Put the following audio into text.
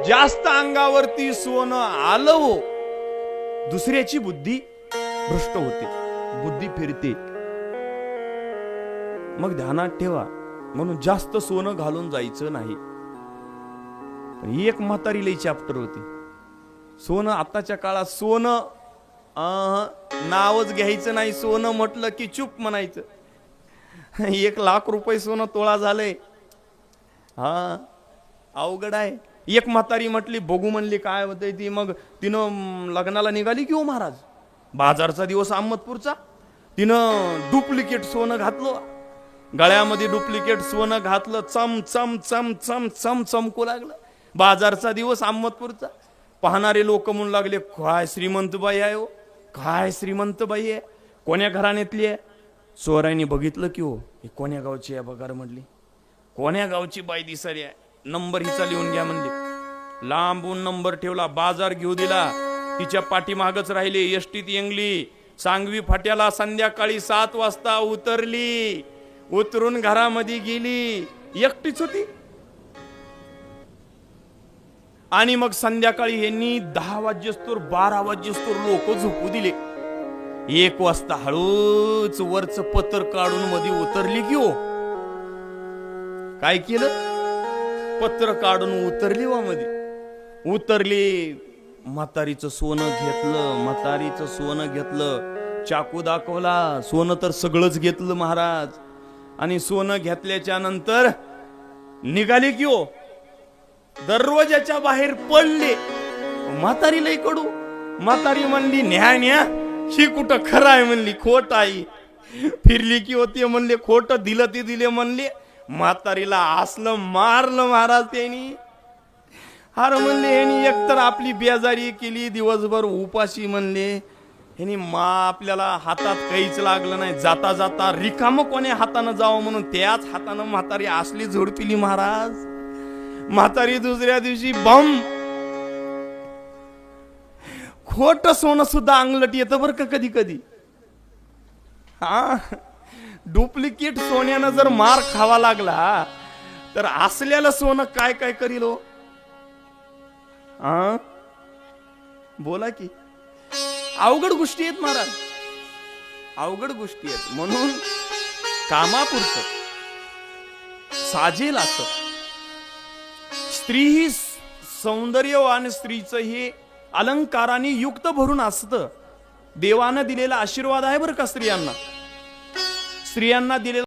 जास्त अंगावरती सोनं आलं हो, दुसऱ्याची बुद्धी भ्रष्ट होते, बुद्धी फिरते. मग ध्यानात ठेवा, म्हणून जास्त सोनं घालून जायचं नाही. पण एक म्हातारी लई चॅप्टर होती. सोनं आताच्या काळात सोनं नावच घ्यायचं नाही. सोनं म्हटलं की चुप म्हणायचं. 1,00,000 रुपये सोनं तोळा झालंय. हा अवघड आहे. एक म्हातारी म्हटली, बघू म्हणली काय होतंय ती. मग तिनं लग्नाला निघाली की हो महाराज, बाजारचा दिवस अहमदपूरचा. तिनं डुप्लिकेट सोनं घातलं, गळ्यामध्ये डुप्लिकेट सोनं घातलं, चम चम चम चम चम चमकू लागलं. बाजारचा दिवस अहमदपूरचा. पाहणारे लोक म्हणू लागले, काय श्रीमंत बाई आहे हो, काय श्रीमंत बाई आहे, कोण्या घराण्यातली आहे. चोरांनी बघितलं की हो, हे कोण्या गावची आहे बघा म्हटली. कोण्या गावची बाई दिसारी आहे, नंबर हिचा लिहून घ्या म्हणले. लांबून नंबर ठेवला, बाजार घेऊ दिला. तिच्या पाठीमागच राहिले. एसटीत येंगली, सांगवी फाट्याला संध्याकाळी 7 वाजता उतरली. उतरून घरामध्ये गेली, एकटीच होती. आणि मग संध्याकाळी यांनी 10 वाजेस्तोर 12 वाजेस्तोर लोक झोपू दिले. 1 वाजता हळूच वरच पत्र काढून मध्ये उतरली की हो. काय केलं, पत्र काढून उतरली वा मध्ये उतरली. म्हातारीचं सोनं घेतलं, म्हातारीचं सोनं घेतलं. चाकू दाखवला, सोनं तर सगळंच घेतलं महाराज. आणि सोनं घेतल्याच्या नंतर निघाली की हो. दरवाजाच्या बाहेर पडले. म्हातारीला कडू. म्हातारी म्हणली, न्या न्या, ही कुठं खरं आहे म्हणली, खोट आहे. फिरली की होती म्हणले, खोट दिलं ते दिले म्हणले. म्हातारीला असलं मारलं महाराज त्यांनी. हार म्हणले, ह्यानी एकतर आपली बेजारी केली, दिवसभर उपाशी म्हणले. ह्यानी आपल्याला हातात काहीच लागलं नाही. जाता जाता रिकाम कोण्या हातानं जावं म्हणून त्याच हातानं म्हातारी असली झोडपिली महाराज. म्हातारी दुसऱ्या दिवशी बम. खोट सोनं सुद्धा अंगलट येतं बरं का कधी कधी. हा, डुप्लिकेट सोन्यानं जर मार खावा लागला तर असलेलं सोनं काय काय करील हो. बोला की. अवघड गोष्टी आहेत महाराज, अवघड गोष्टी आहेत. म्हणून कामापुरतं साजेल असं. स्त्री ही सौंदर्यवान, स्त्रीचं हे अलंकाराने युक्त भरून असतं. देवानं दिलेला आशीर्वाद आहे बरं का स्त्रियांना. स्त्रियांना दिलेला